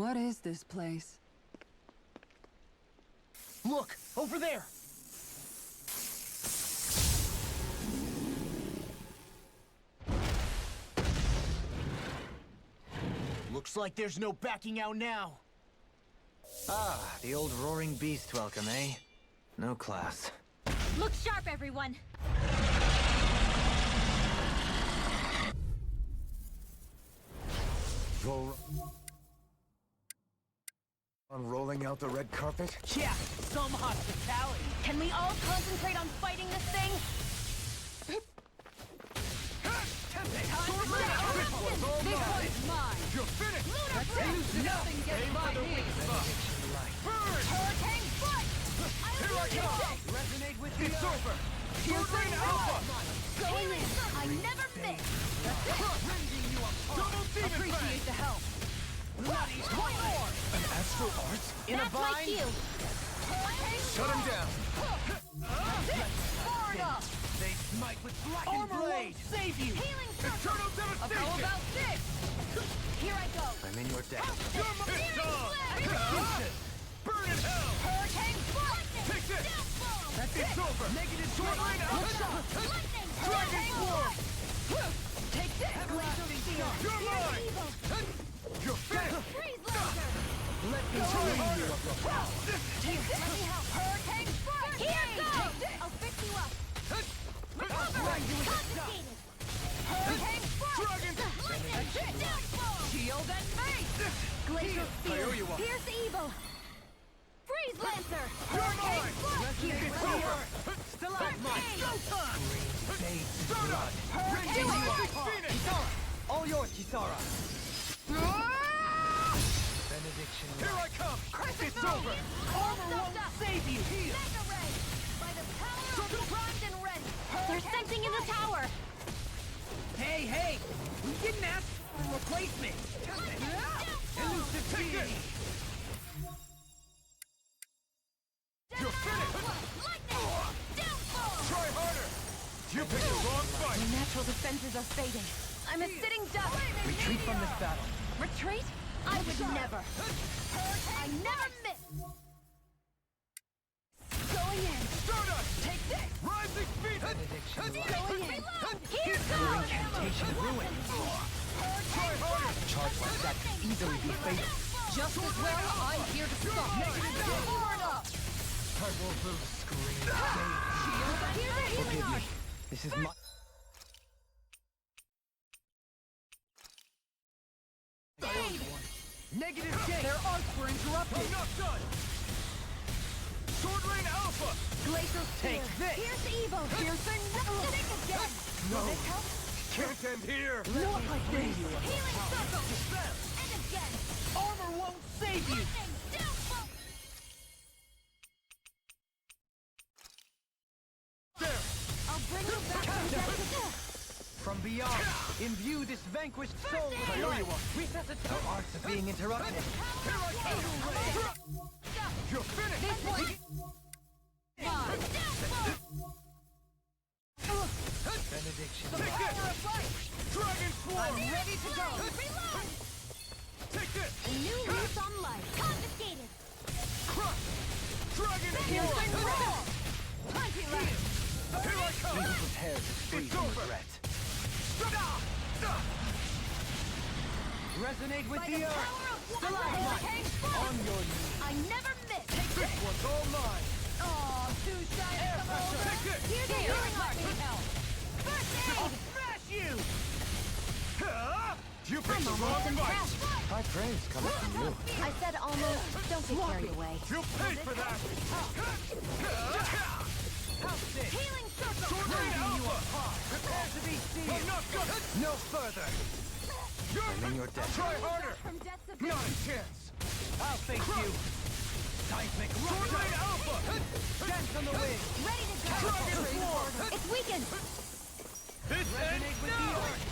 What is this place? Look! Over there! Looks like there's no backing out now. Ah, the old roaring beast welcome, eh? No class. Look sharp, everyone! On rolling out the red carpet? Yeah, some hospitality. Can we all concentrate on fighting this thing? This one's mine! You're finished! Nothing gets by me! Burn! Hurricane foot! Here I come! Resonate with the It's over! Sword Rain Alpha! Going in! I never miss! Rending you apart! Double Demon Appreciate the help! Bloody one more! An astral art in That's a my vine? cue! Hurricane Shut him down! far enough! They smite with blackened Armor blade! won't save you! Healing circle! Eternal devastation! How about this? Here I go! I'm in your debt. You're my Healing Burn in hell! Hurricane foot! Take this! That's It's over! Negative Sword Rain Alpha! Lightning! Dragon Swarm! Take this! You're mine! You're finished! Freeze laser! Let me try harder! Take this! Let me help! Hurricane foot! Here goes! I'll fix you up! Confiscated! Hurricane foot! Dragon! Lightning! Downfall! Shield and mace! Glacial I owe you spear! one. Pierce evil! Freeze lancer! You're Hurricane mine! foot! It's over! Stalagmite! Showtime! Stardust! Hurricane Galactic foot! Phoenix! All yours, Kisara. Benediction. Here I come! It's over! Armor won't Save you! Mega ray! By the power of primed and ready! There's something in the tower! Hey, hey! We didn't ask for a replacement! Elusive deity! You're finished! Lightning! Downfall! Try harder! You picked the wrong fight! My natural defenses are fading. I'm a sitting duck. Retreat from this battle. Retreat? I would never. I never miss. Going in. Stardust! Take this. Rising Phoenix! Benediction. Going in. Here Your goes. incantation ruined. Try harder! Charge like that could easily be fatal. Just as well, I'm here to stop! Far enough. I will scream. Here's a healing Forgive me. art. This is my... Negative J! Their arcs were interrupted! I'm not done! Sword Rain Alpha! Glacial spear. Take this. Here's evil. Piercing. Sitting again. No. Will this help? Can't end here! Not like this! Healing circle. And again. Armor won't save you! Lightning. Downfall. There! I'll bring you back from death. From beyond, imbue this vanquished soul with I owe you one! resuscitate. Our arts are being interrupted. Here I come! You're finished! This one. Mine! Benediction. Take this! Dragon Swarm! I'm ready to go! Reload. Take this! A new lease on life. Confiscated. Crush! Dragon Piercing Swarm! roar. Plenty left. Here I come! Be prepared to free It's from over. regret. Stop! Resonate with By the the earth. power of hurricane foot. On your knees. I never miss. This one's all mine! Oh, too shy to come over. Take this! Here's a healing art. First aid. Smash you! You picked the I'm wrong almost fight! impressed. High praise coming from you. I said almost. Don't get carried away. You paid for that! Healing circle. Sword Rain Alpha! Prepare to be I'm sealed. not good! No further. I'm in your debt. Try harder! From death's Not abyss. a chance! I'll face you. Seismic Sword Rain Alpha! dance on the wind. Ready to go. Dragon Swarm! It's weakened. This ends Resonate with the now! earth.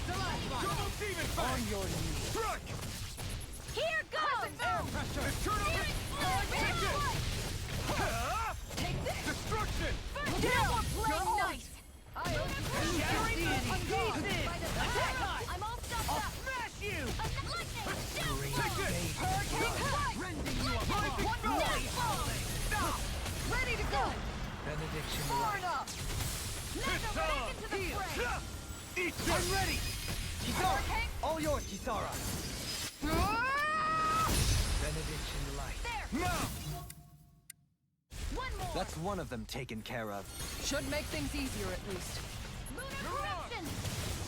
Double Demon On Fang! your knees. Strike! Here goes. Air pressure! Eternal! Take it! Take this. Destruction! Now play nice. Shattering By the power. I'm all stuffed up. Smash you! Lightning. Take this! back into the fray. Eat this! I'm ready! Kisara! All yours, Kisara! Benediction light. There. Now! One more. That's one of them taken care of. Should make things easier at least. Lunar corruption.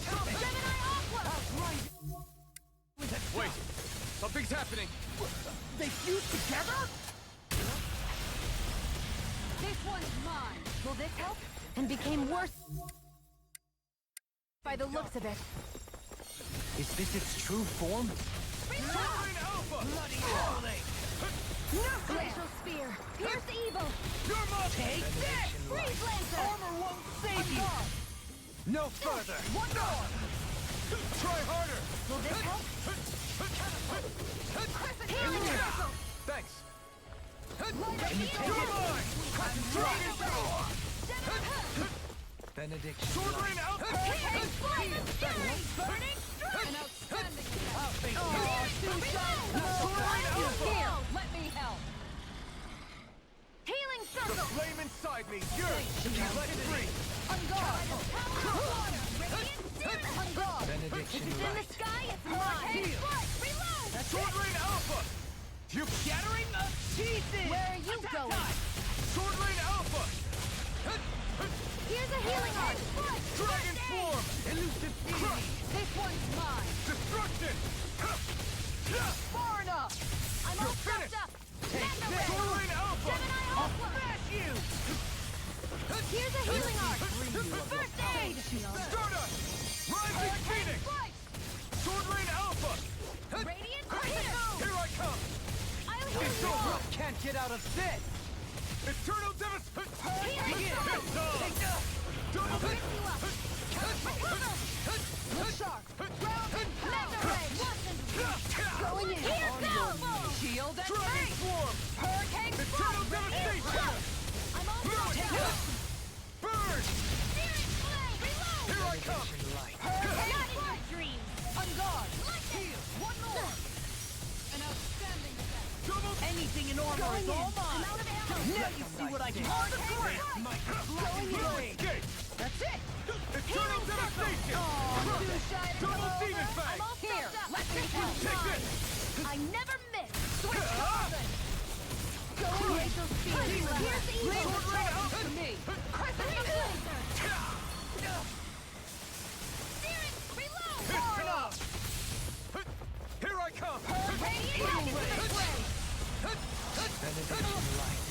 Gemini Aqua. Wait! Something's happening! They fused together? This one's mine. Will this help? And became worse by the looks of it. Is this its true form? Sovereign Alpha! Bloody hell, Glacial spear. Pierce evil. Your mark! Take this! Freeze lancer. Armor won't save you! No further! One more! Try harder! Will this help? Healing circle. Thanks! Can you take You're mine! Dragon Sword! Benediction Sword light. Rain Alpha! Hurricane Flame and Fury. Burning Strike. An outstanding Here, let me help. Healing The circle. flame inside me! Yours! Let it free! On guard. Power of water. Radiant Tyranny. On guard. Benediction If it's in the light. sky, it's mine. Strike. Reload. Sword Rain Alpha! You Shattering of pieces! Where are you going? Sword Rain Alpha! Here's a healing art. Dragon Form! Elusive enemy! This one's mine. Destruction! Far enough! I'm all stuffed up. Mega Sword Ray. Rain Alpha! Gemini Aqua. Smash you! Here's a healing art. First aid. Stardust! Rising Phoenix! Strike. Sword Rain Alpha! Radiant Clear. Here I come! I'll heal It's you over! all. Can't get out of this! Eternal Devastation! Healing circle. It's on! Double Lift you up. Recover. Look sharp. Grounded. Mega Ray. Going in. Here goes. Shield and Dragon face! Form! Hurricane Eternal Strike. Devastation! I'm all Move stuffed it! up. Burn! Searing Flame. Reload. Here I come! Benediction light. Hurricane Not in your dreams. On guard! Lightning. One more. An outstanding effect. Double Anything in armor Going is in. all I'm mine! out of ammo. Now you see what I can do! Hurricane Strike. Blue Escape! That's it! Eternal Devastation! Too shy to Double come over. Demon Fang! I'm all Here, stuffed up. let me This help. one's Take mine. this! I never miss. Switch Ah! open. Going glacial speed. Here's the evil. Sword Rain Alpha! To me! Crescent laser. Searing. Reload. It's enough! Here I come! Radiant back into the fray. Benediction light.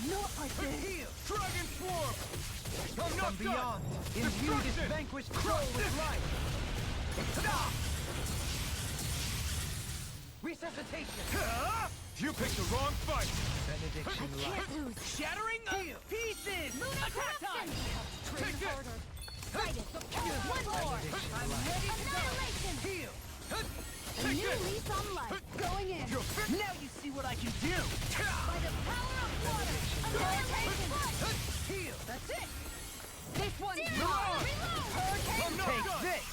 Not like this! Dragon Form! I'm not From beyond, imbue this Destruction! vanquished soul with life. Resuscitation. Ah! You picked the wrong fight! Benediction light. Can't lose. Shattering of pieces! Lunar Attack time! corruption. Take this! Fight it. One more. Benediction light. Annihilation. Heal! A Take new this! lease on life. Going in. You're fit! Now you see what I can do! By the power of water. Annihilation. Heal! That's it! This one's Reload. mine. Reload. Hurricane I'm not Take done! this!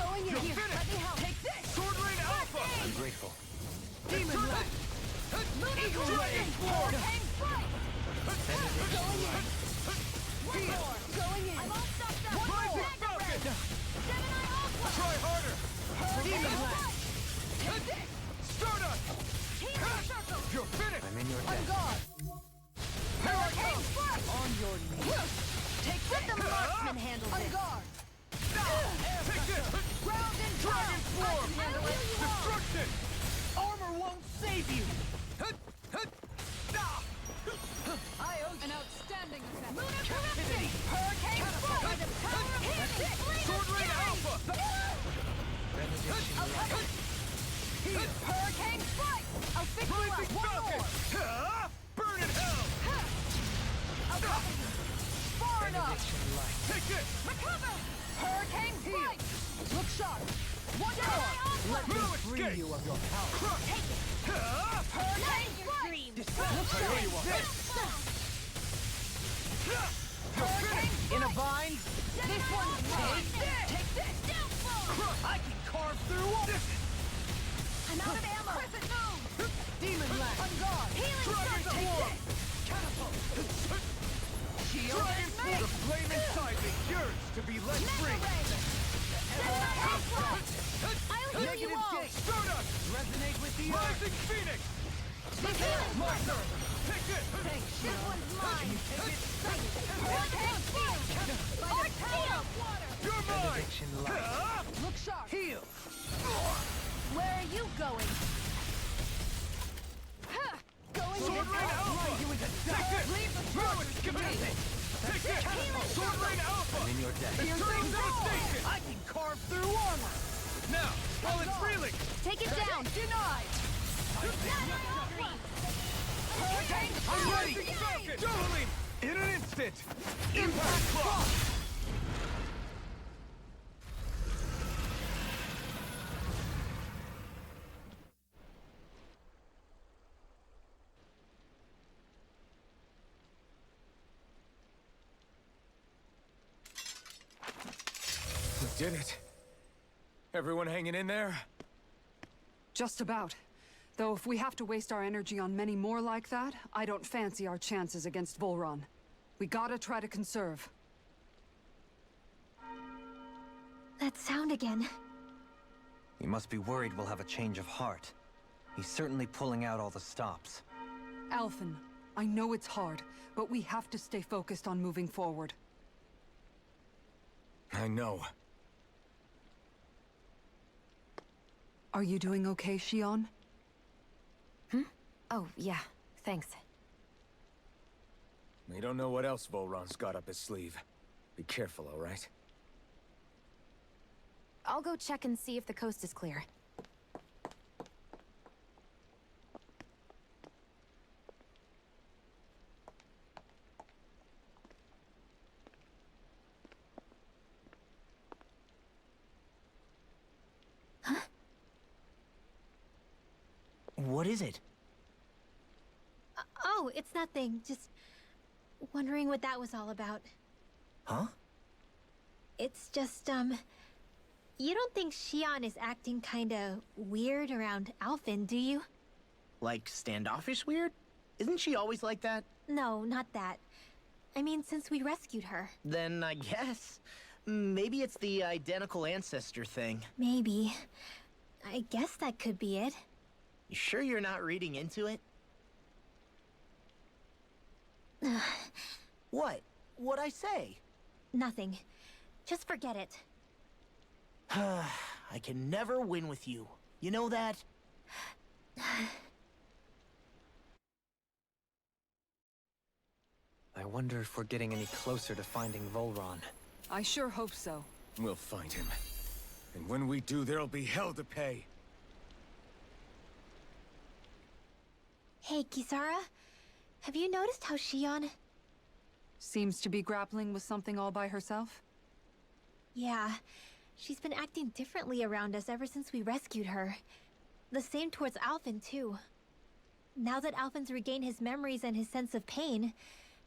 Going in. You're Here, finished. let me help. Take this! Sword Rain Alpha! I'm grateful. Demon Light! Lunar Eagle corruption. Ray. Hurricane strike. Going in. One Heal. more. Going in. I'm all stuffed up. One Rising more. Falcon! Gemini Aqua. Try harder! Demon Light! Take this. Stardust! Healing circle. You're finished! I'm in your On debt. guard! Hurricane strike. On your knees! Take let the marksman handle On this. guard! Take this! Ground and Dragon pound. Form! I'll heal you all. Destruction! Armor won't save you! I owe an outstanding effect. Lunar corruption. Hurricane strike. By the power of healing. Flame Sword of Rain fury. Alpha! Benediction light. Hurricane strike. I'll fix you up. Rising One Falcon! more. Ah! Burn in hell! I'll cover you. Far enough. Benediction light. Take this! Recover. Hurricane strike. Look sharp. One more. Let me No free escape. you of your power. Take it. Ah! Hurricane strike. Look There you are. Hurricane In a bind. This one's mine. Take this. Downfall. I can carve through all this! I'm out of ammo. Crescent move. Demon Light! On guard. Healing Dragon circle. Form! Catapult! shield. Dragon pull the flame inside me yearns to be let free. I'll heal you all! Stardust! Resonate with the earth. Rising Phoenix! Marker. Take it! Thanks, This shield. one's mine! Take it. Arc field! You're mine! Benediction light. Look sharp! Heal. Where are you going? Going Sword this Rain way. Alpha! You with a Take it! Leave the Throw it! structures to Give me. it! Take it! Sword Rain Alpha! I'm in your debt. Eternal devastation! I can carve through armor. Now, while it's reeling! Take it down! Denied. I'm ready! Focus! Dueling! In an instant! Impact clock! We did it. Everyone hanging in there? Just about. Though if we have to waste our energy on many more like that, I don't fancy our chances against Volron. We gotta try to conserve. That sound again. You must be worried we'll have a change of heart. He's certainly pulling out all the stops. Alphen, I know it's hard, but we have to stay focused on moving forward. I know. Are you doing okay, Shion? Oh, yeah. Thanks. We don't know what else Volron's got up his sleeve. Be careful, all right? I'll go check and see if the coast is clear. What is it? Oh, it's nothing. Just wondering what that was all about. Huh? It's just, you don't think Shion is acting kinda weird around Alphen, do you? Like standoffish weird? Isn't she always like that? No, not that. I mean, since we rescued her. Then I guess. Maybe it's the identical ancestor thing. Maybe. I guess that could be it. You sure you're not reading into it? What? What'd I say? Nothing. Just forget it. I can never win with you. You know that? I wonder if we're getting any closer to finding Volron. I sure hope so. We'll find him. And when we do, there'll be hell to pay. Hey, Kisara. Have you noticed how Shion... Seems to be grappling with something all by herself? Yeah. She's been acting differently around us ever since we rescued her. The same towards Alphen, too. Now that Alphen's regained his memories and his sense of pain,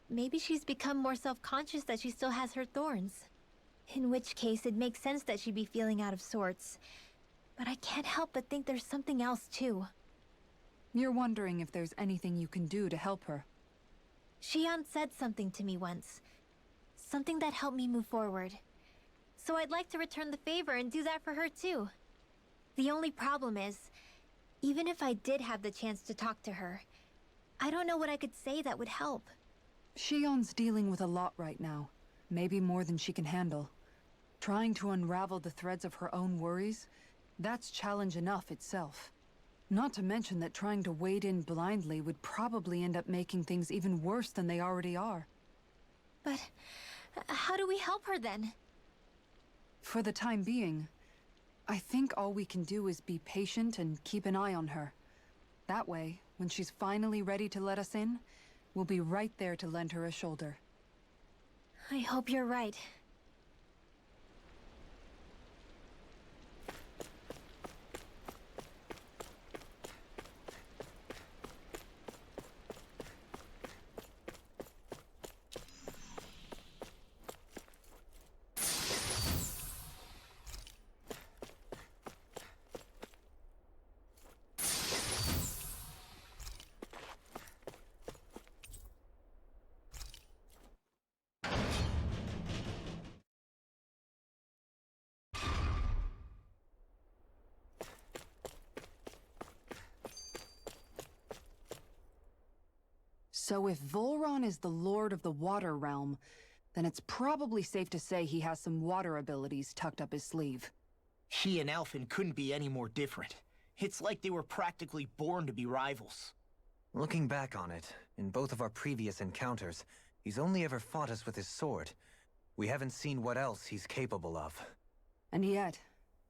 maybe she's become more self-conscious that she still has her thorns. In which case, it makes sense that she'd be feeling out of sorts. But I can't help but think there's something else, too. You're wondering if there's anything you can do to help her. Shion said something to me once. Something that helped me move forward. So I'd like to return the favor and do that for her too. The only problem is, even if I did have the chance to talk to her, I don't know what I could say that would help. Shion's dealing with a lot right now. Maybe more than she can handle. Trying to unravel the threads of her own worries, that's challenge enough itself. Not to mention that trying to wade in blindly would probably end up making things even worse than they already are. But how do we help her then? For the time being, I think all we can do is be patient and keep an eye on her. That way, when she's finally ready to let us in, we'll be right there to lend her a shoulder. I hope you're right. So if Volron is the lord of the water realm, then it's probably safe to say he has some water abilities tucked up his sleeve. He and Alphen couldn't be any more different. It's like they were practically born to be rivals. Looking back on it, in both of our previous encounters, he's only ever fought us with his sword. We haven't seen what else he's capable of. And yet,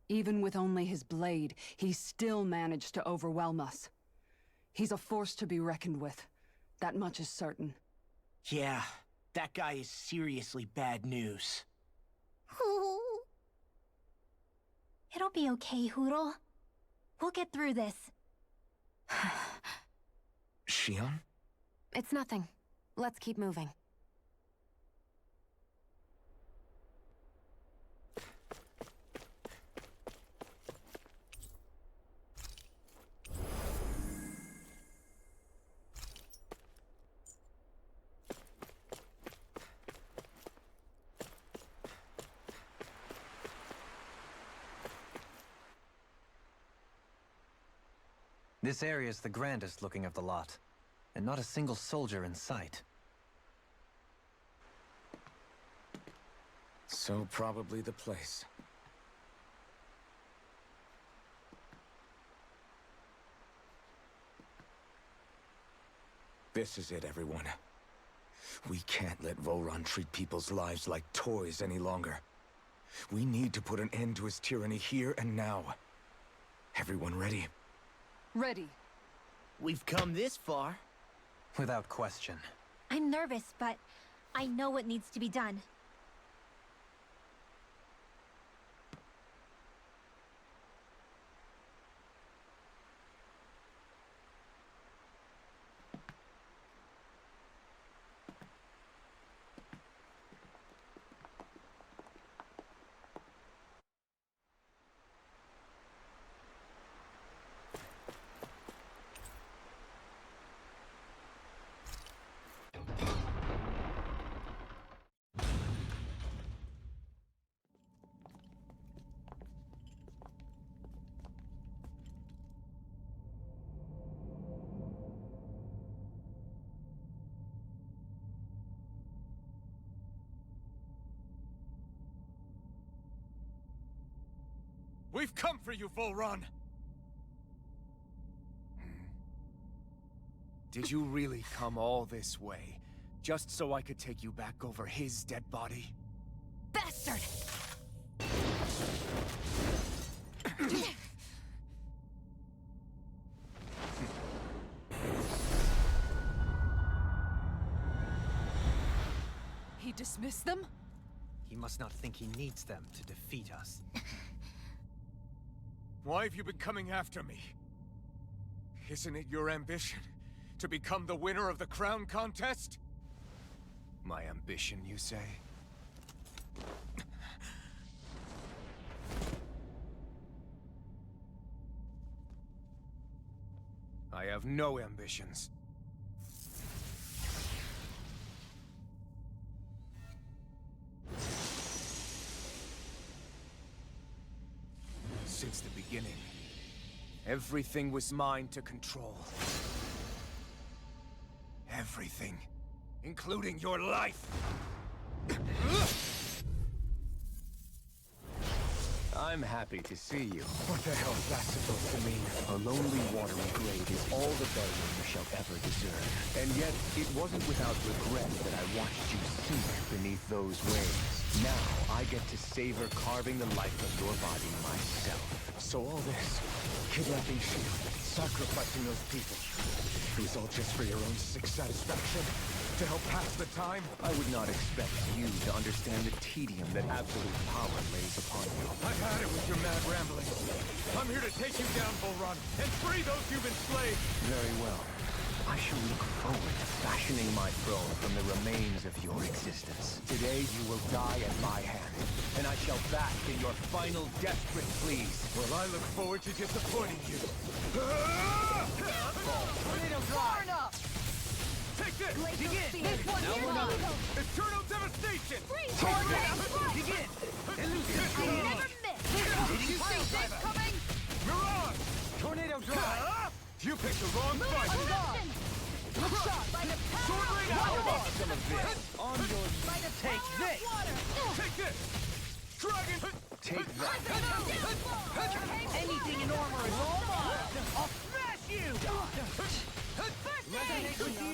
even with only his blade, he still managed to overwhelm us. He's a force to be reckoned with. That much is certain. Yeah, that guy is seriously bad news. It'll be okay, Hootle. We'll get through this. Shion? It's nothing. Let's keep moving. This area is the grandest looking of the lot, and not a single soldier in sight. So probably the place. This is it, everyone. We can't let Volron treat people's lives like toys any longer. We need to put an end to his tyranny here and now. Everyone ready? Ready. We've come this far. Without question. I'm nervous, but I know what needs to be done. We've come for you, Volron! Did you really come all this way, just so I could take you back over his dead body? Bastard! He dismissed them? He must not think he needs them to defeat us. Why have you been coming after me? Isn't it your ambition to become the winner of the crown contest? My ambition, you say? I have no ambitions. Since the beginning, everything was mine to control. Everything, including your life. I'm happy to see you. What the hell is that supposed to mean? A lonely watery grave is all the burial you shall ever deserve. And yet, it wasn't without regret that I watched you sink beneath those waves. Now, I get to savor carving the life of your body myself. So all this, kidnapping Shield, sacrificing those people, it was all just for your own sick satisfaction? To help pass the time? I would not expect you to understand the tedium that absolute power lays upon you. I've had it with your mad ramblings. I'm here to take you down, Volron, and free those you've enslaved! Very well. I shall look forward to fashioning my throne from the remains of your existence. Today you will die at my hand, and I shall bask in your final desperate pleas. Well, I look forward to disappointing you. Tornado drive! Take this! Begin! Now we're not! Eternal devastation! Begin! Never miss! Did you see this coming? Mirage! Tornado drive! You picked the wrong fight! By the power of water! Some of this! On your by the take this! Take this! Dragon! Take that. Anything in armor is all mine! I'll smash you!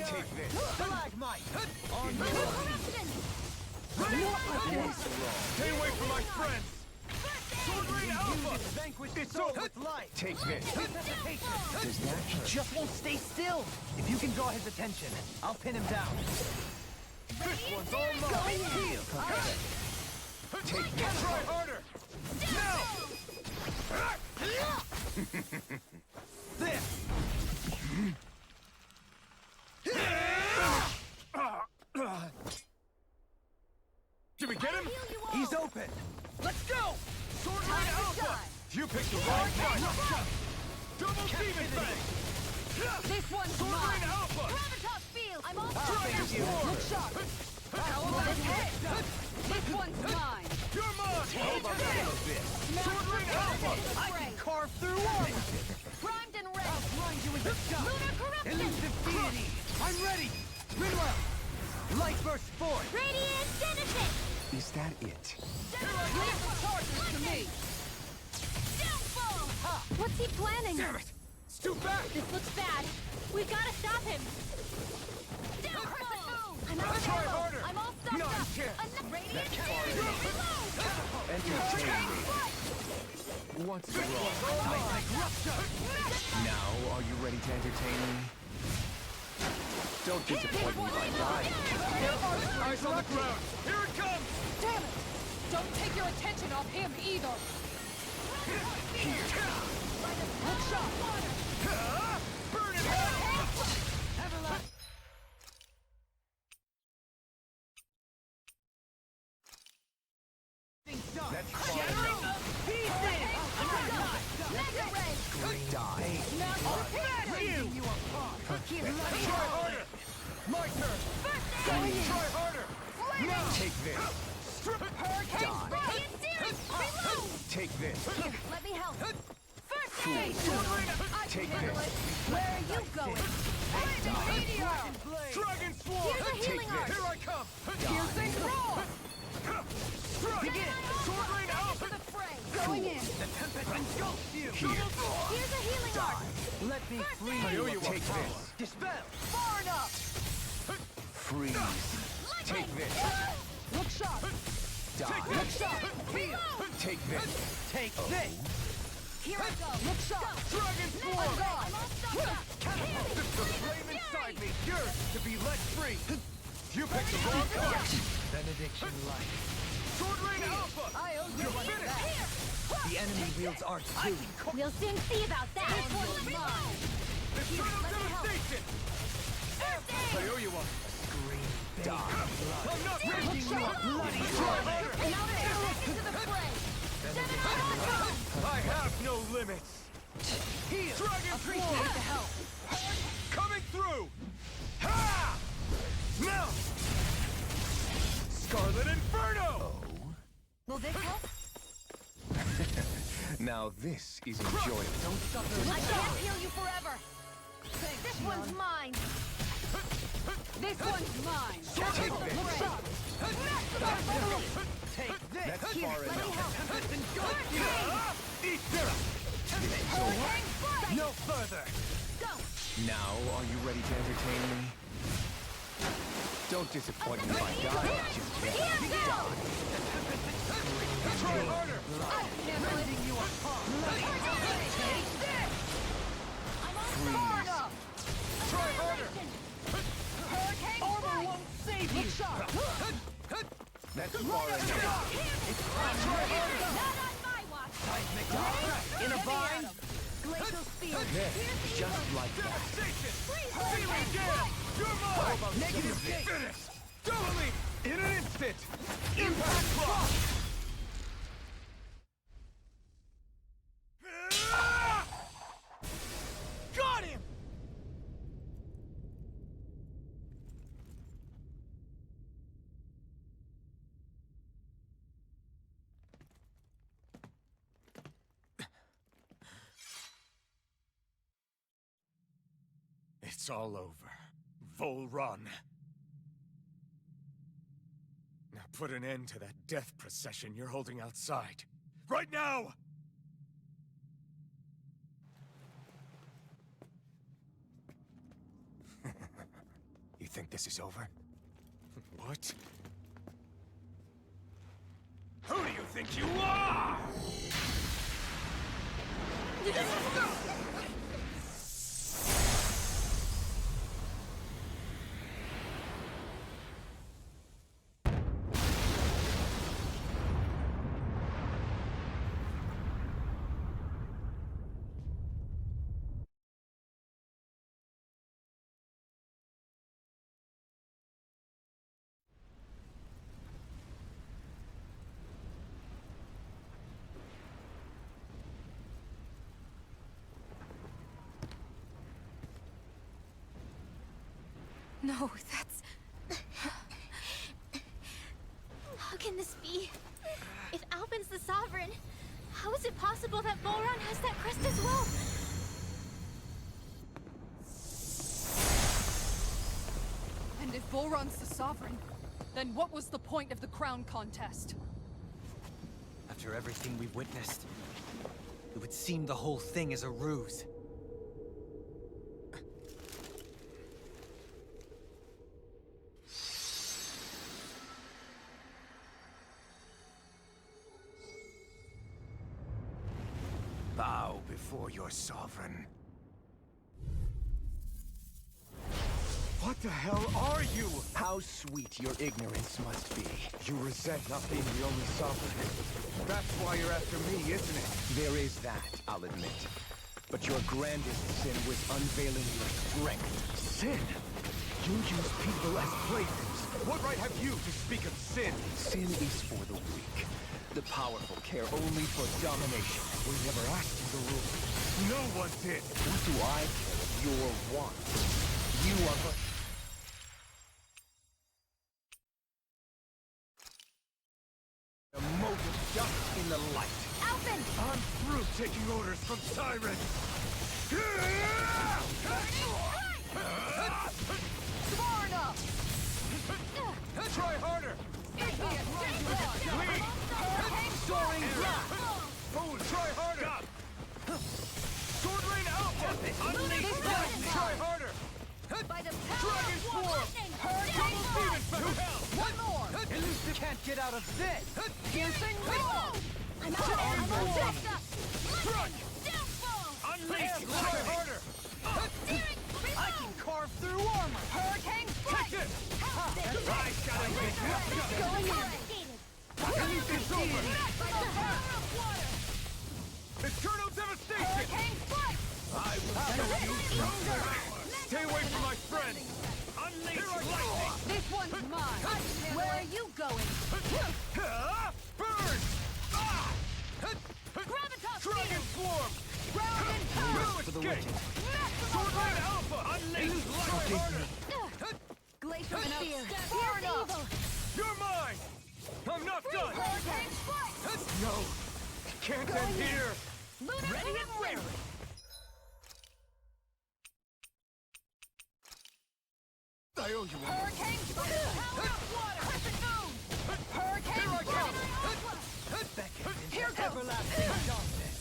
Take this. Stalagmite! On your Corruption! Stay away from my friends! Sword Rain Alpha! Vanquish It's over with life! Take this. Does that hurt? Just won't stay still! If you can draw his attention, I'll pin him down. This one's all mine! Heal! Take this! Try harder! Now! This! Did we get him? He's open! Let's go! Sword Rain Alpha! You picked the wrong fight! Double Demon Fang! This one's Sword Rain mine! Alpha! Gravitas field! I'm all Dragon Sword! Look sharp! This one's mine! You're mine! How about some of this? Sword Rain Alpha! I can carve through armor! Primed and ready! I'll grind you into dust! Lunar corruption! Elusive deity! I'm ready! Ridwell! Light burst forth! Radiant Genesis! Is that it? Leave the charges to me! What's he planning? Damn it! It's too back! This looks bad. We've got to stop him. I'm out of Try ammo. harder! I'm all stuck Not up! a chance! Radiant Entertain me. What's wrong? Now, are you ready to entertain me? Don't disappoint me by dying. Eyes on the ground! Here it comes! Damn it! Don't take your attention off him either! Look sharp! Burn it hell! That's far enough. Die. Try harder! My turn! Try harder! Take this. Hurricane! Take this. Let me help! Take this. Where are you going? Meteor! Dragon Sword! Here's a healing art! Here I come! Piercing roar! Begin! Sword Rain Alpha! The fray! Going in! The tempest engulfs you! Here's a healing art! Let me free I owe you Take one. this. Dispel! Far enough! Freeze. Take this. Look sharp! Die. Look sharp! Take this. Take this! Here I go! Look sharp! Dragon I'm Sword! gone! I'm all stuck up! The flame inside me yearns to be let free! You picked the wrong card! Benediction light. Sword Rain Alpha! I owe you You're one of finished! that! The enemy wields arts too. We'll soon see about that. This one's mine! Eternal let me help. devastation! I owe you one. Die. I'm not Look making you sharp! a bloody try harder! And now they're into the fray! I have no limits! Dragon Sword! The help! Coming through! Ha! Now! Scarlet Inferno! Will this help? Now this is enjoyable. I can't heal you forever! This one's mine! This one's mine! Take this. Look sharp! Take this! That's far Let me enough. help! Eat this! No further! Go! Now, are you ready to entertain me? Don't disappoint me by dying just yet. Try harder! Rending you apart! Freeze. Try harder! Armor won't save you! That's far enough. Not on my watch! In a bind? Glacial spear! There, just like that. Devastation! Sealing Gale! You're mine! Negative gate! Finished! Double leap! In an instant! Impact block! Got him! It's all over. Full run. Now put an end to that death procession you're holding outside. Right now! You think this is over? What? Who do you think you are? No, that's... How can this be? If Alpin's the Sovereign, how is it possible that Volron has that crest as well? And if Volron's the Sovereign, then what was the point of the crown contest? After everything we've witnessed, it would seem the whole thing is a ruse. Bow before your sovereign. What the hell are you? How sweet your ignorance must be. You resent not being the only sovereign. That's why you're after me, isn't it? There is that, I'll admit. But your grandest sin was unveiling your strength. Sin? You use people as playthings. What right have you to speak of sin? Sin is for the weak. The powerful care only for domination. We never asked you to rule. No one did. What do I care of your wants? You are but... a motive just in the light. Alpin! I'm through taking orders from tyrants. Sparta! Try harder. Soaring Fool, try harder! Sword Rain Alpha! Unleash lightning! Try harder! By the Dragon Form! Double Demon Spectre! One more! At least you can't get out of this! Piercing Ripple! I'm out! I'm on Front! Downfall! Unleash! Try harder! Searing I can carve through armor! Hurricane Strike! Kick it! I got it! Going in! Release this over! By the power of water! Eternal devastation! Hurricane Strike! I will show you stronger! Stay away from my friend! Unleash lightning! This one's mine! Where are you going? Burn! Gravitas Dragon Field! Swarm! Ground and power! No escape! Sword Rain Alpha! Unleash lightning! Harder! Glacial Sphere! Pierce evil! You're mine! I'm not done! Hurricane Strike! No! Can't end here! Ready and wary! I owe you one. Hurricane Strike! Power of water! Crescent Moon! Hurricane Here I Strike! Here goes! Everlasting darkness!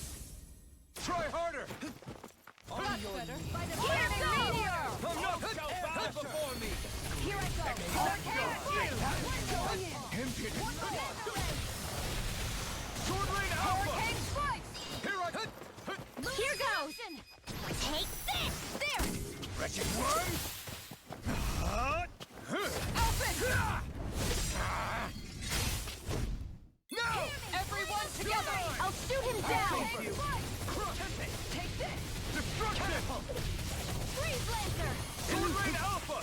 Try harder! That's better! By the burning meteor! I'm not bow before me! Here I go! Hurricane Strike! Going in! Empty! One more! Sword Rain Alpha! Hurricane Strike! Here I... Here goes! Take this! There! Wretched one! Alpin! No! Everyone together! I'll shoot him down! Take this! Destruction! Freeze Lancer! Sword Rain Alpha!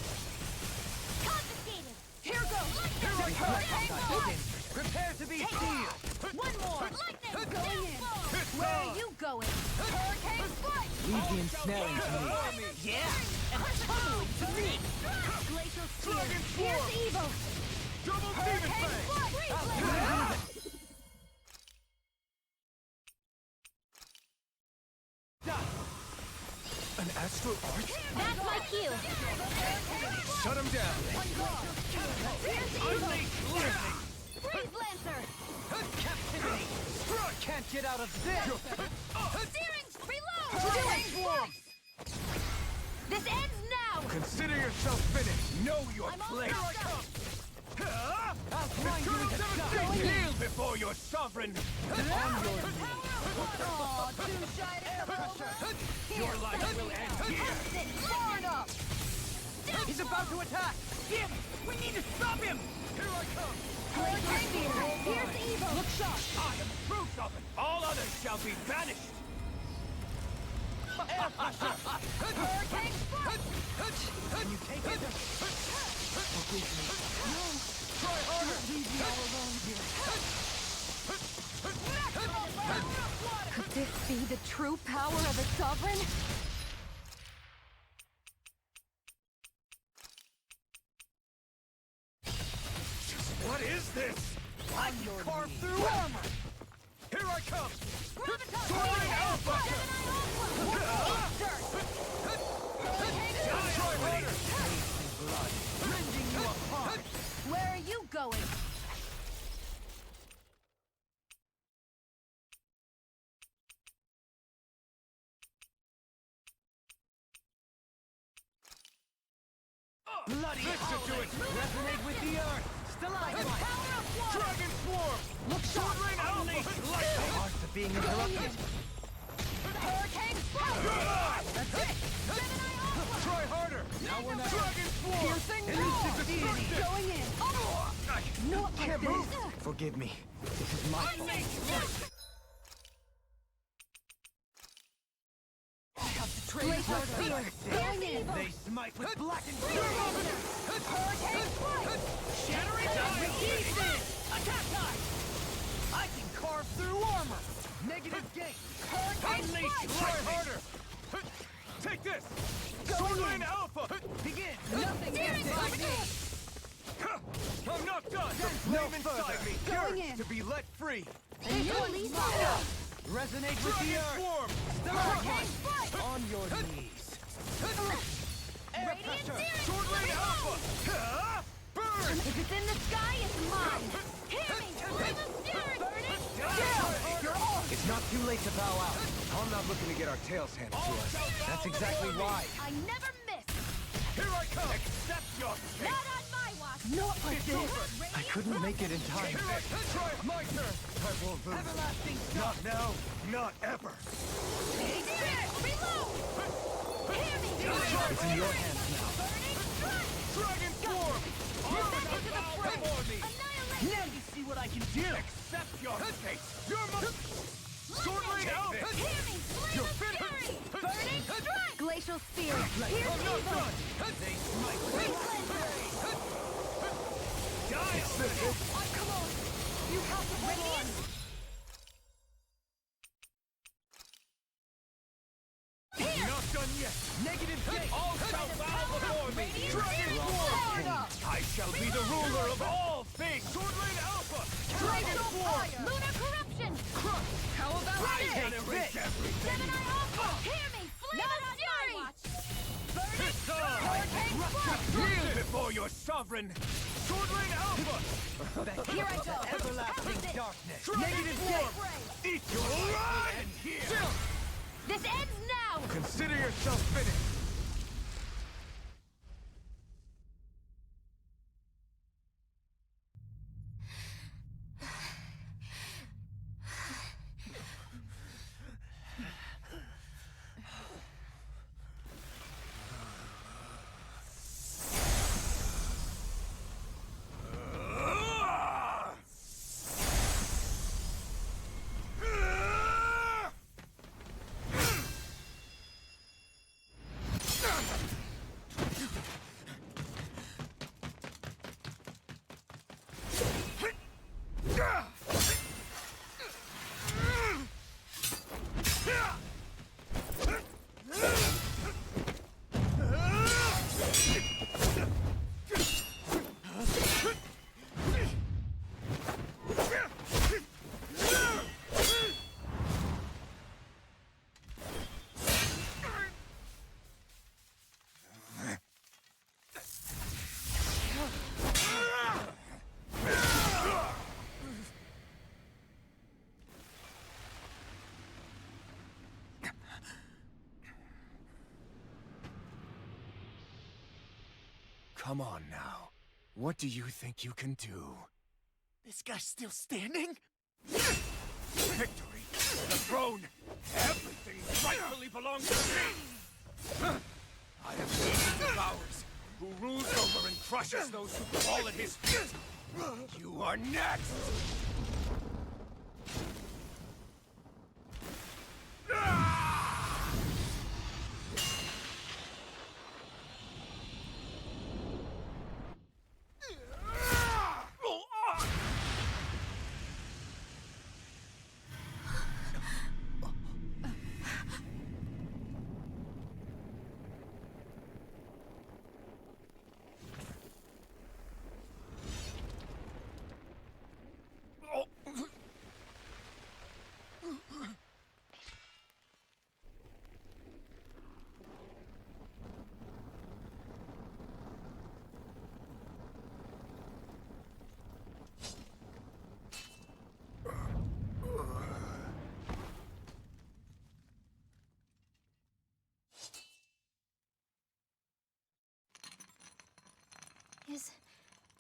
Confiscated! Here goes! Lightning! Hurricane Strike! Prepare to be sealed! One more! Lightning! Going in! Where are you going? Hurricane Strike! Leave the ensnaring to me. Yeah! And tumbling to me! Glacial Dragon Sphere! Pierce Swarm! evil! Double Demon Hurricane Fang! Strike! Freeze Lancer! An Astral Arts? That's my cue. Shut him down! Unleash lightning! Freeze Lancer! Captivity! Strut can't get out of this! Steering! Reload! This ends now! Consider yourself finished! Know your I'm all place! powered up. I'll grind you into dust! Kneel before your sovereign! On your knees! Aw, too shy to come over. Your life will end here! Far enough! He's about to attack! Jim, we need to stop him! Here I come! Here's evil! Look sharp! I am true sovereign! All others shall be banished! Hurricane strike! Can you take it? Forgive me. No! Try harder! Leave me all alone here. Could this be the true power of a sovereign? What is this? I can carve through armor! Here I come! Graviton! Soaring Alpha! Try harder! Blood, rending you apart! Where are you going? Bloody Listen to it! resonate with the earth! Stalagmite! Dragon Swarm! Look sharp! Soaring Alpha! Lightning! Hearts are being interrupted. Hurricane strike! That's it! Try harder! Now we're not... Dragon Swarm! Piercing Elusive roar! destructive! Going in! Not like Can't this! move! Forgive me. This is my fault. Glacial spear! Going in! They smite with blackened Hurricane strike! Shattering time! Attack time! I can carve through armor! Negative gate! Hurricane Unleash! strike! Try harder! Take this! Soaring Alpha! Begin! Nothing gets by me! I'm not done! The No flame inside further. me Going yearns in. to be let free! And you leave fire! Resonate with the Dragon earth! Swarm! Hurricane strike! On your knees! Radiant searing! Sword Rain Alpha! Burn! If it's in the sky, it's mine! Hear me! River steering! Burning! It's not too late to bow out. I'm not looking to get our tails handed to us. That's exactly why. I never miss! Here I come! Accept your fate! Not on my watch! Not like this! I couldn't make it in time. Here I try! My turn! I won't lose. Everlasting Not now, not ever! Reload! Hear me! It's in your hands now. Burning strike! Dragon Swarm! Step into the fray! Before me! Annihilate! Now you see what I can do! Accept your fate! You're Sword Rain Alpha! Hear me! Flame of fury! Burning strike! Glacial spear! Here's I'm not evil! done! They smite me! Die already! Oh, come on! You have to radiant! You're not done yet! Negative gate! All shall bow before me! Dragon Powered Swarm! up! I shall be the ruler of all things! Sword Rain Alpha! Glacial fire! Lunar corruption! How about I this? can erase everything! Gemini Alpha! Hear me! Flame of fury! Burning Time! hurricane strike! Kneel before your sovereign! Sword Rain Alpha! Here I go! Everlasting Have it. darkness! Negative Snake Swarm! ray. Eat your life! And here! This ends now! Consider yourself finished! Come on now. What do you think you can do? This guy's still standing? Victory! The throne! Everything rightfully belongs to me! I am the agent of ours, who rules over and crushes those who fall at his feet! You are next!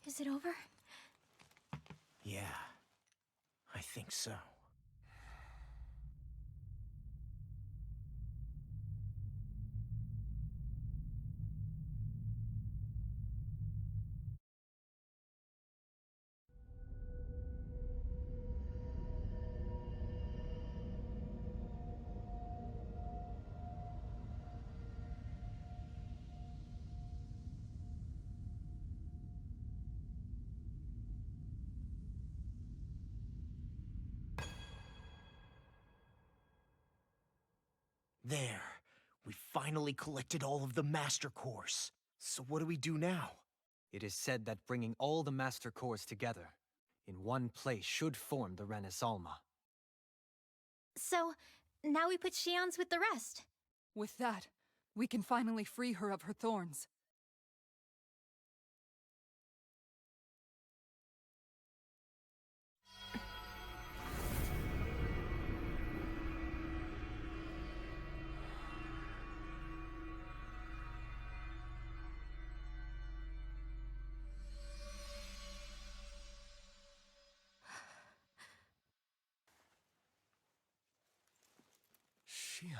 Is it over? Yeah, I think so. There. We finally collected all of the Master Cores. So what do we do now? It is said that bringing all the Master Cores together in one place should form the Renis Alma. So, now we put Shion's with the rest. With that, we can finally free her of her thorns. Shion.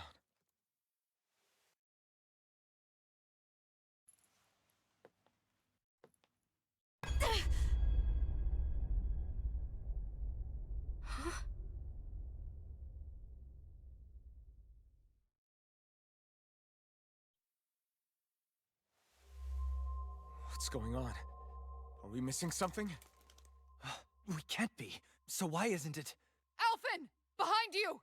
What's going on? Are we missing something? We can't be. So why isn't it? Alphen! Behind you!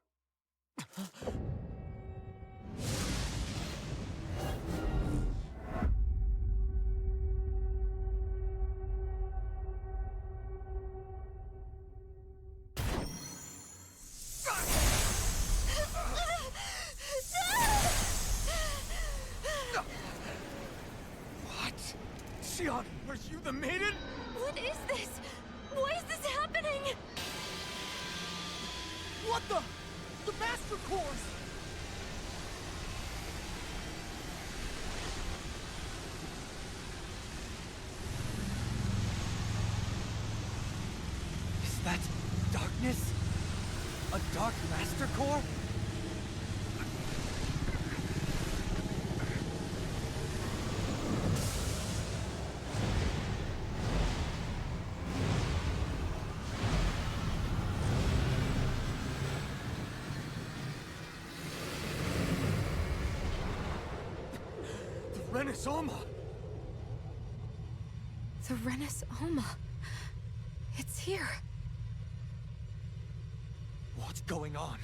What? Shion, are you the maiden? What is this? Why is this happening? What the? The Master Cores! Is that darkness? A Dark Master Core? Renis Alma! The Renis Alma. It's here. What's going on?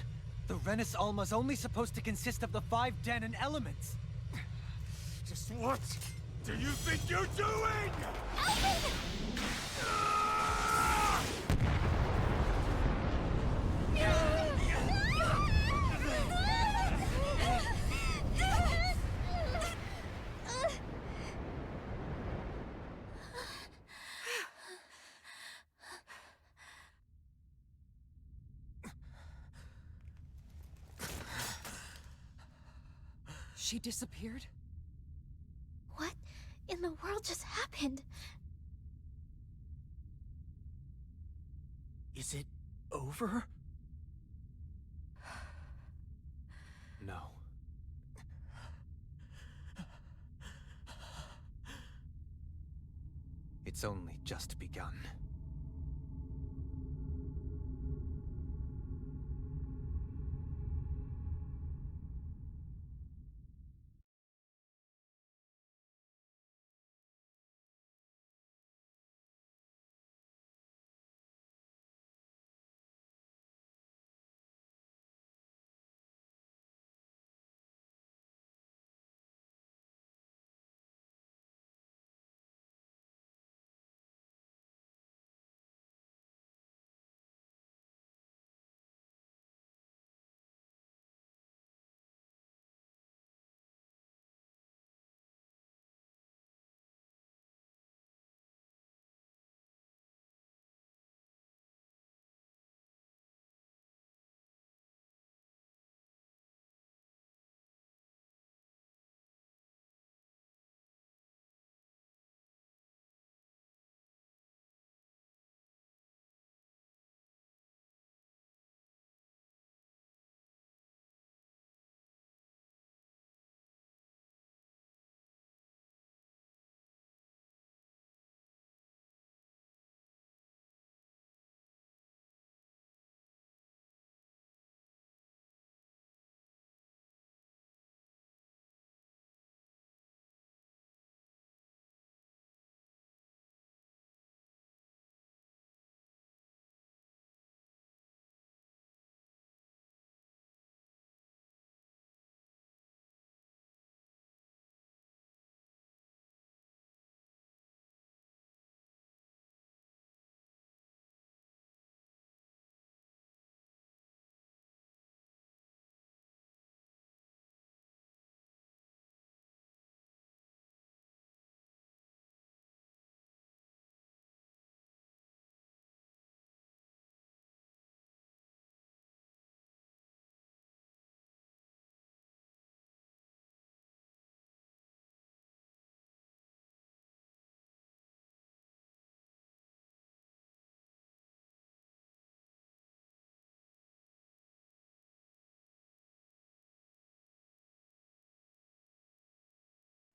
The Renis Alma's only supposed to consist of the 5 Danon elements. Just what do you think you're doing? She disappeared? What in the world just happened? happened? Is it over? No. It's only just begun.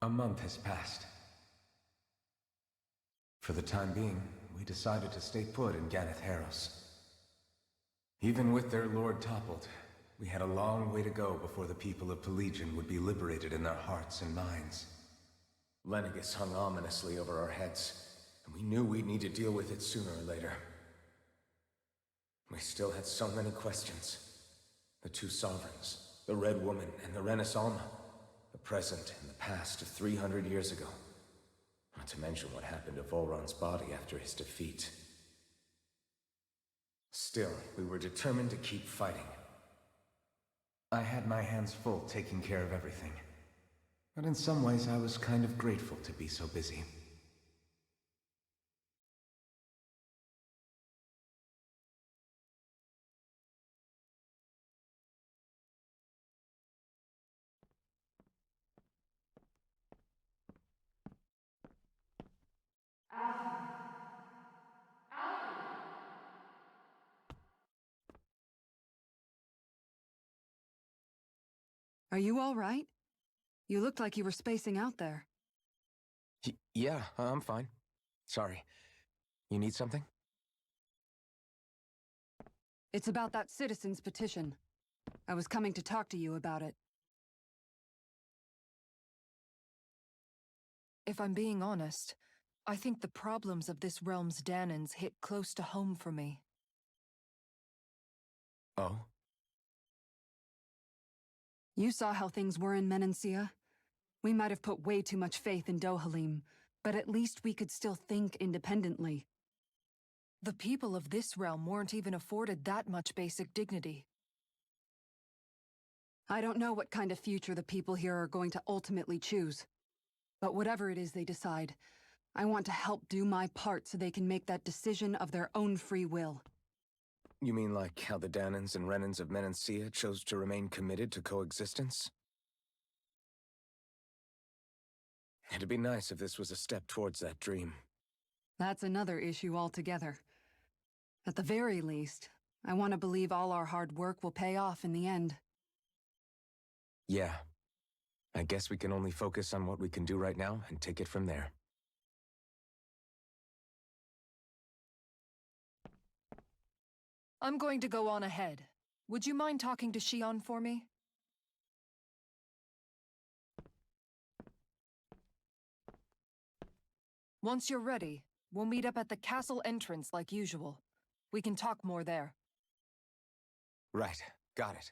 A month has passed. For the time being, we decided to stay put in Ganath Haros. Even with their lord toppled, we had a long way to go before the people of Pelegion would be liberated in their hearts and minds. Lenegus hung ominously over our heads, and we knew we'd need to deal with it sooner or later. We still had so many questions. The two sovereigns, the Red Woman and the Renaissance, the present and the past of 300 years ago. Not to mention what happened to Volron's body after his defeat. Still, we were determined to keep fighting. I had my hands full taking care of everything. But in some ways, I was kind of grateful to be so busy. Are you all right? You looked like you were spacing out there. Yeah, I'm fine. Sorry. You need something? It's about that citizen's petition. I was coming to talk to you about it. If I'm being honest, I think the problems of this realm's Danans hit close to home for me. Oh? You saw how things were in Menancia. We might have put way too much faith in Dohalim, but at least we could still think independently. The people of this realm weren't even afforded that much basic dignity. I don't know what kind of future the people here are going to ultimately choose. But whatever it is they decide, I want to help do my part so they can make that decision of their own free will. You mean like how the Danans and Renans of Menancia chose to remain committed to coexistence? It'd be nice if this was a step towards that dream. That's another issue altogether. At the very least, I want to believe all our hard work will pay off in the end. Yeah. I guess we can only focus on what we can do right now and take it from there. I'm going to go on ahead. Would you mind talking to Shion for me? Once you're ready, we'll meet up at the castle entrance like usual. We can talk more there. Right. Got it.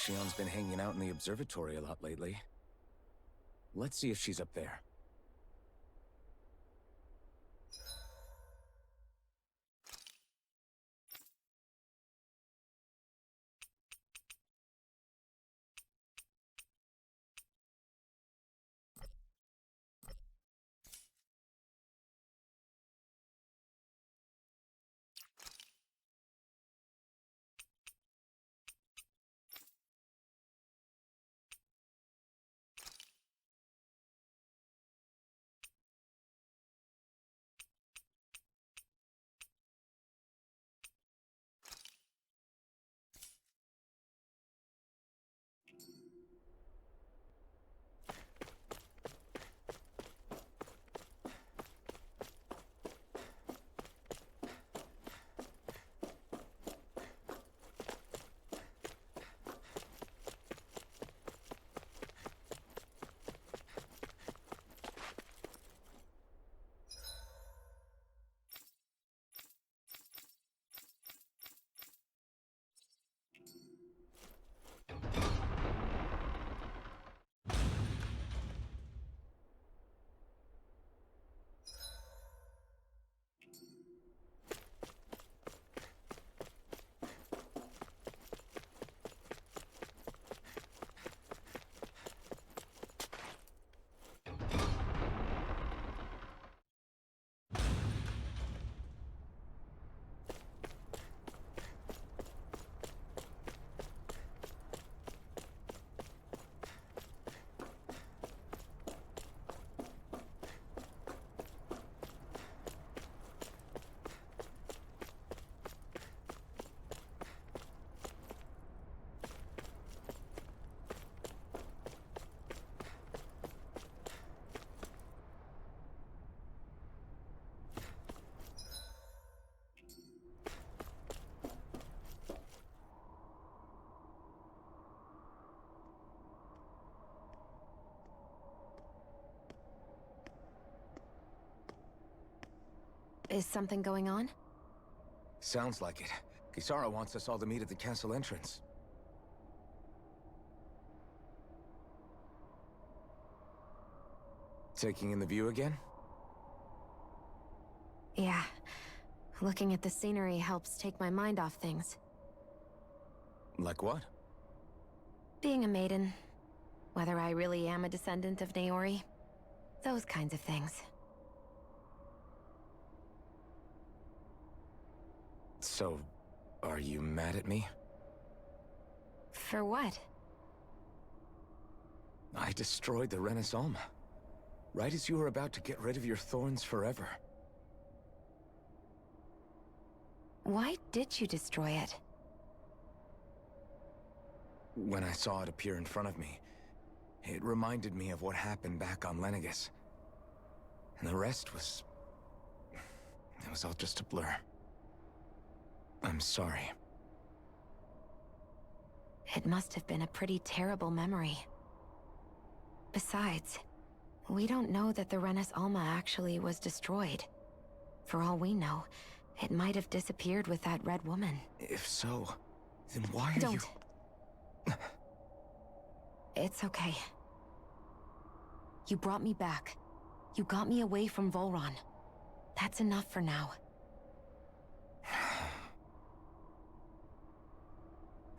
Shion's been hanging out in the observatory a lot lately. Let's see if she's up there. Is something going on? Sounds like it. Kisara wants us all to meet at the castle entrance. Taking in the view again? Yeah. Looking at the scenery helps take my mind off things. Like what? Being a maiden. Whether I really am a descendant of Naori. Those kinds of things. So, are you mad at me? For what? I destroyed the Renaissance, right as you were about to get rid of your thorns forever. Why did you destroy it? When I saw it appear in front of me, it reminded me of what happened back on Lenegus. And the rest was... it was all just a blur. I'm sorry. It must have been a pretty terrible memory. Besides, we don't know that the Renis Alma actually was destroyed. For all we know, it might have disappeared with that red woman. If so, then why are you... Don't. It's okay. You brought me back. You got me away from Volron. That's enough for now.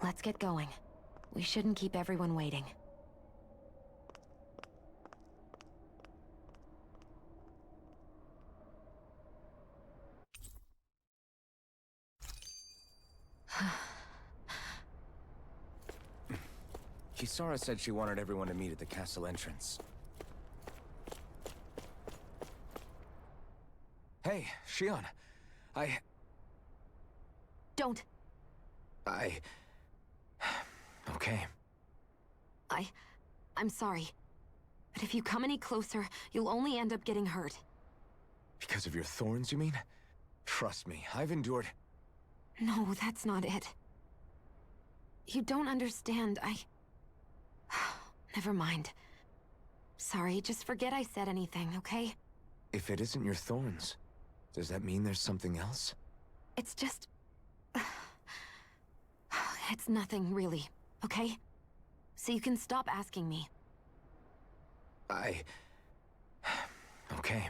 Let's get going. We shouldn't keep everyone waiting. Kisara said she wanted everyone to meet at the castle entrance. Hey, Shion. Don't! Okay. I'm sorry. But if you come any closer, you'll only end up getting hurt. Because of your thorns, you mean? Trust me, I've endured... No, that's not it. You don't understand, Never mind. Sorry, just forget I said anything, okay? If it isn't your thorns, does that mean there's something else? It's just... It's nothing, really, okay? So you can stop asking me. Okay.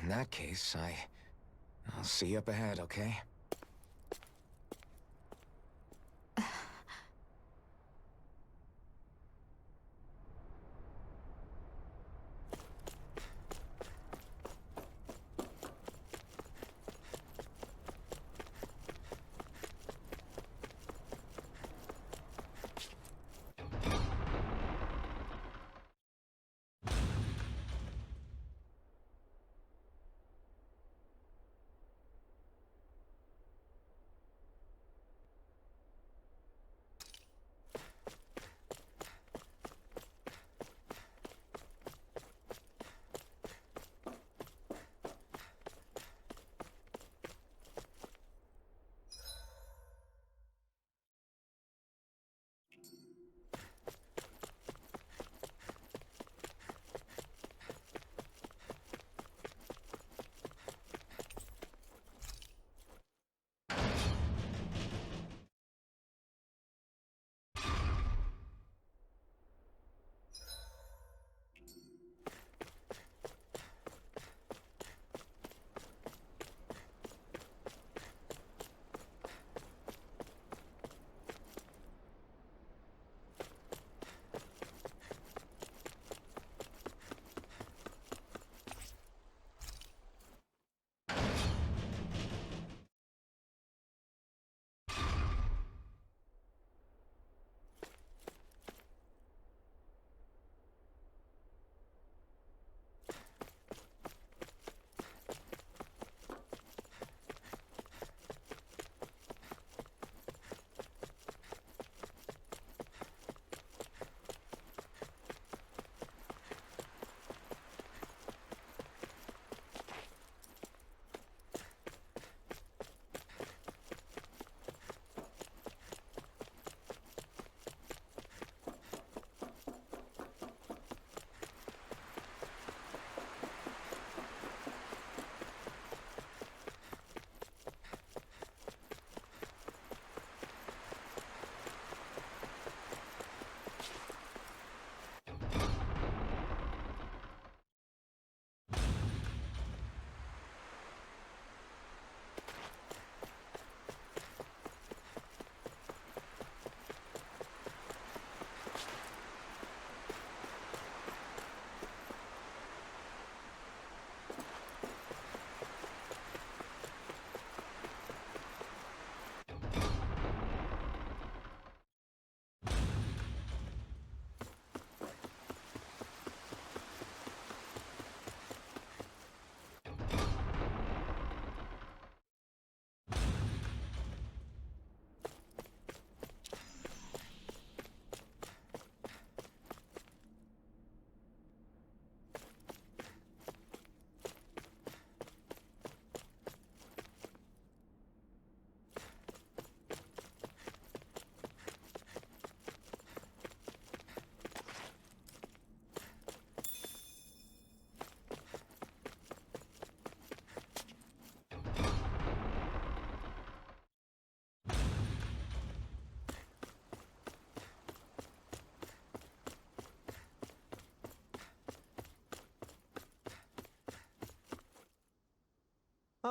In that case, I'll see you up ahead, okay?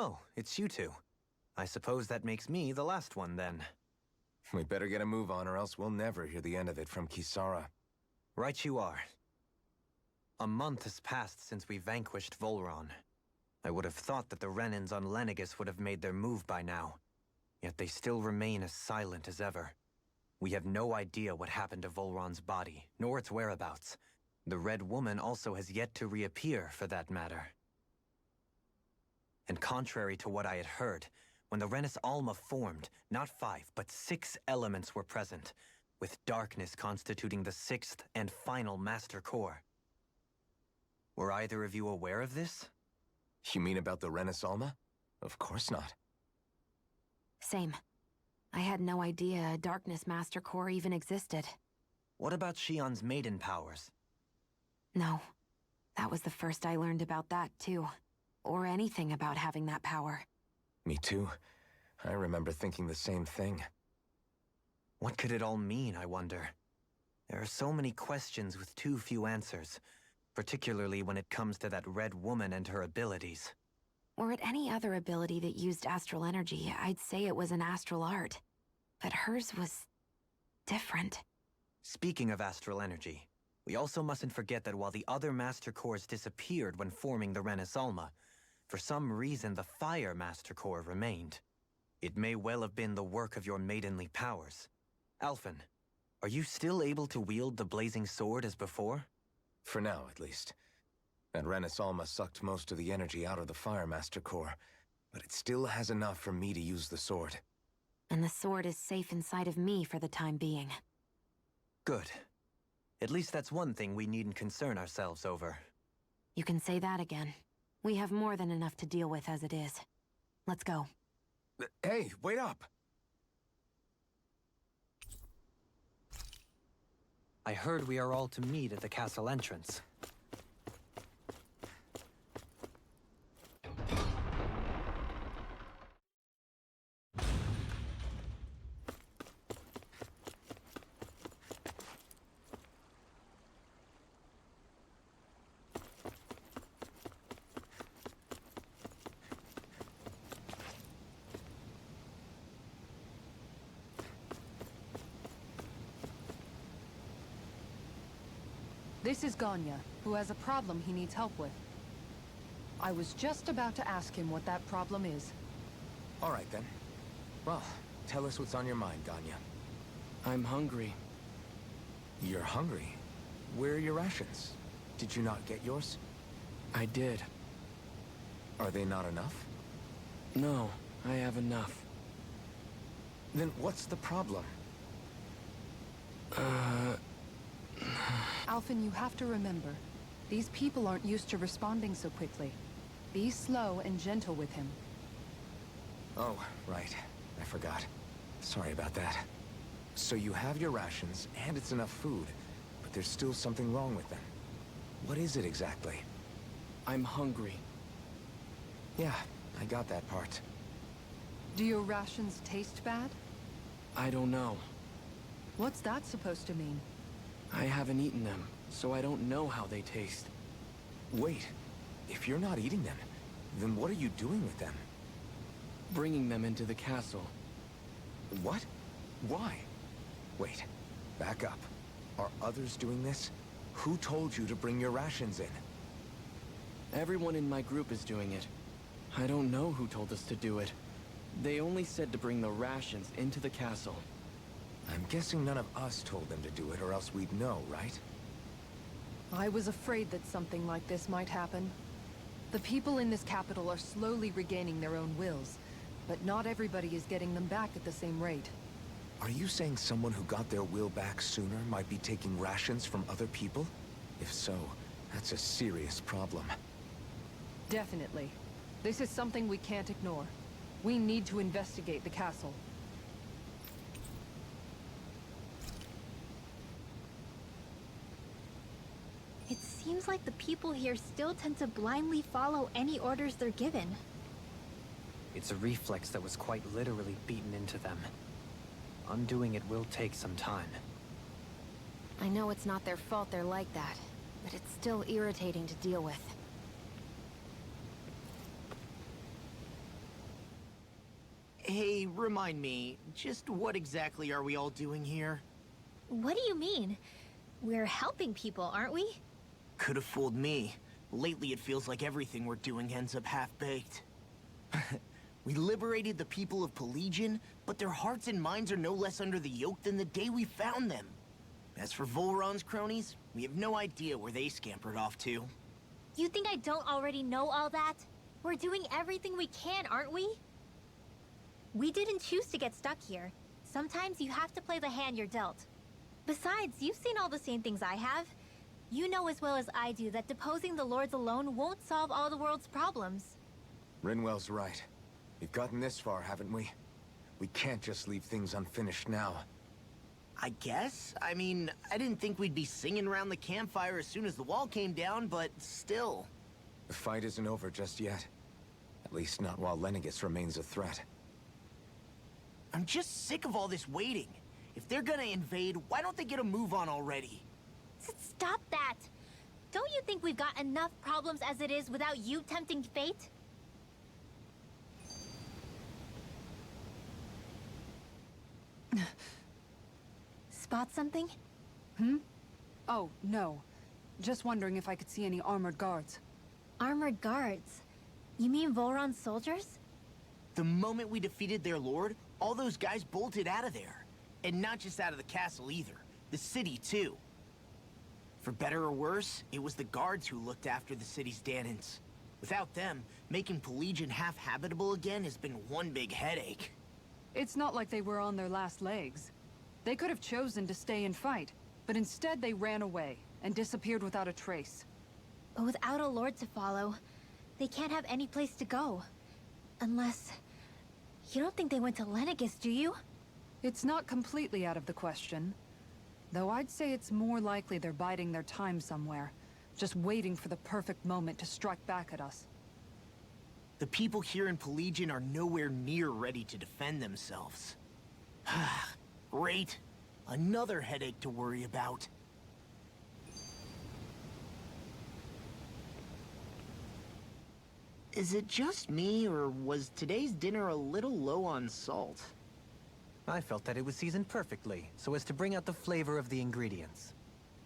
Oh, it's you two. I suppose that makes me the last one, then. We better get a move on, or else we'll never hear the end of it from Kisara. Right you are. A month has passed since we vanquished Volron. I would have thought that the Renans on Lenegis would have made their move by now. Yet they still remain as silent as ever. We have no idea what happened to Volron's body, nor its whereabouts. The Red Woman also has yet to reappear, for that matter. And contrary to what I had heard, when the Renis Alma formed, not 5, but 6 elements were present, with darkness constituting the 6th and final Master Core. Were either of you aware of this? You mean about the Renis Alma? Of course not. Same. I had no idea a Darkness Master Core even existed. What about Shion's maiden powers? No. That was the first I learned about that, too. Or anything about having that power. Me too. I remember thinking the same thing. What could it all mean, I wonder? There are so many questions with too few answers, particularly when it comes to that Red Woman and her abilities. Were it any other ability that used astral energy, I'd say it was an astral art. But hers was different. Speaking of astral energy, we also mustn't forget that while the other Master Cores disappeared when forming the Renis Alma, for some reason the Fire Master Core remained. It may well have been the work of your maidenly powers. Alphen, are you still able to wield the Blazing Sword as before? For now, at least. That Renis Alma sucked most of the energy out of the Fire Master Core, but it still has enough for me to use the sword. And the sword is safe inside of me for the time being. Good. At least that's one thing we needn't concern ourselves over. You can say that again. We have more than enough to deal with as it is. Let's go. Hey, wait up! I heard we are all to meet at the castle entrance. This is Ganya, who has a problem he needs help with. I was just about to ask him what that problem is. All right, then. Well, tell us what's on your mind, Ganya. I'm hungry. You're hungry? Where are your rations? Did you not get yours? I did. Are they not enough? No, I have enough. Then what's the problem? Alphen, you have to remember, these people aren't used to responding so quickly. Be slow and gentle with him. Oh, right. I forgot. Sorry about that. So you have your rations, and it's enough food, but there's still something wrong with them. What is it exactly? I'm hungry. Yeah, I got that part. Do your rations taste bad? I don't know. What's that supposed to mean? I haven't eaten them, so I don't know how they taste. Wait, if you're not eating them, then what are you doing with them? Bringing them into the castle. What? Why? Wait, back up. Are others doing this? Who told you to bring your rations in? Everyone in my group is doing it. I don't know who told us to do it. They only said to bring the rations into the castle. I'm guessing none of us told them to do it, or else we'd know, right? I was afraid that something like this might happen. The people in this capital are slowly regaining their own wills, but not everybody is getting them back at the same rate. Are you saying someone who got their will back sooner might be taking rations from other people? If so, that's a serious problem. Definitely. This is something we can't ignore. We need to investigate the castle. It seems like the people here still tend to blindly follow any orders they're given. It's a reflex that was quite literally beaten into them. Undoing it will take some time. I know it's not their fault they're like that, but it's still irritating to deal with. Hey, remind me, just what exactly are we all doing here? What do you mean? We're helping people, aren't we? Could have fooled me. Lately it feels like everything we're doing ends up half-baked. We liberated the people of Pelegion, but their hearts and minds are no less under the yoke than the day we found them. As for Volron's cronies, we have no idea where they scampered off to. You think I don't already know all that? We're doing everything we can, aren't we? We didn't choose to get stuck here. Sometimes you have to play the hand you're dealt. Besides, you've seen all the same things I have. You know as well as I do that deposing the lords alone won't solve all the world's problems. Rinwell's right. We've gotten this far, haven't we? We can't just leave things unfinished now. I guess? I mean, I didn't think we'd be singing around the campfire as soon as the wall came down, but still. The fight isn't over just yet. At least not while Lenegis remains a threat. I'm just sick of all this waiting. If they're gonna invade, why don't they get a move on already? Stop that! Don't you think we've got enough problems as it is without you tempting fate? Spot something? Oh, no. Just wondering if I could see any armored guards. Armored guards? You mean Volron's soldiers? The moment we defeated their lord, all those guys bolted out of there. And not just out of the castle either. The city, too. For better or worse, it was the guards who looked after the city's Danans. Without them, making Pelegion half-habitable again has been one big headache. It's not like they were on their last legs. They could have chosen to stay and fight, but instead they ran away and disappeared without a trace. But without a lord to follow, they can't have any place to go. Unless... You don't think they went to Lenegis, do you? It's not completely out of the question. Though I'd say it's more likely they're biding their time somewhere, just waiting for the perfect moment to strike back at us. The people here in Pelegion are nowhere near ready to defend themselves. Great. Another headache to worry about. Is it just me, or was today's dinner a little low on salt? I felt that it was seasoned perfectly, so as to bring out the flavor of the ingredients.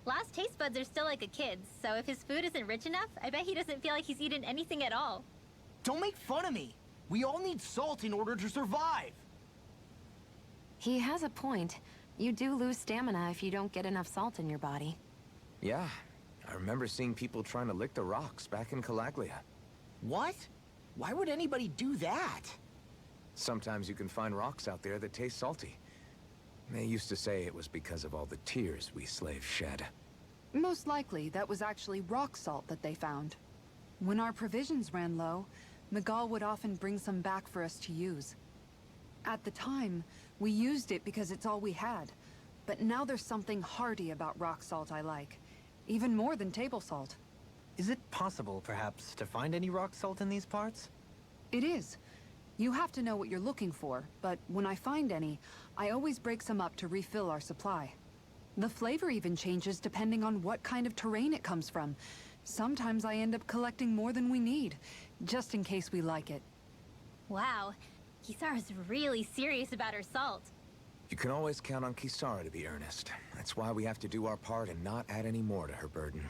Last taste buds are still like a kid's, so if his food isn't rich enough, I bet he doesn't feel like he's eaten anything at all. Don't make fun of me! We all need salt in order to survive! He has a point. You do lose stamina if you don't get enough salt in your body. Yeah, I remember seeing people trying to lick the rocks back in Calaglia. What? Why would anybody do that? Sometimes you can find rocks out there that taste salty. They used to say it was because of all the tears we slaves shed. Most likely, that was actually rock salt that they found. When our provisions ran low, Miguel would often bring some back for us to use. At the time, we used it because it's all we had. But now there's something hearty about rock salt I like. Even more than table salt. Is it possible, perhaps, to find any rock salt in these parts? It is. You have to know what you're looking for, but when I find any, I always break some up to refill our supply. The flavor even changes depending on what kind of terrain it comes from. Sometimes I end up collecting more than we need, just in case we like it. Wow, Kisara's really serious about her salt. You can always count on Kisara to be earnest. That's why we have to do our part and not add any more to her burden.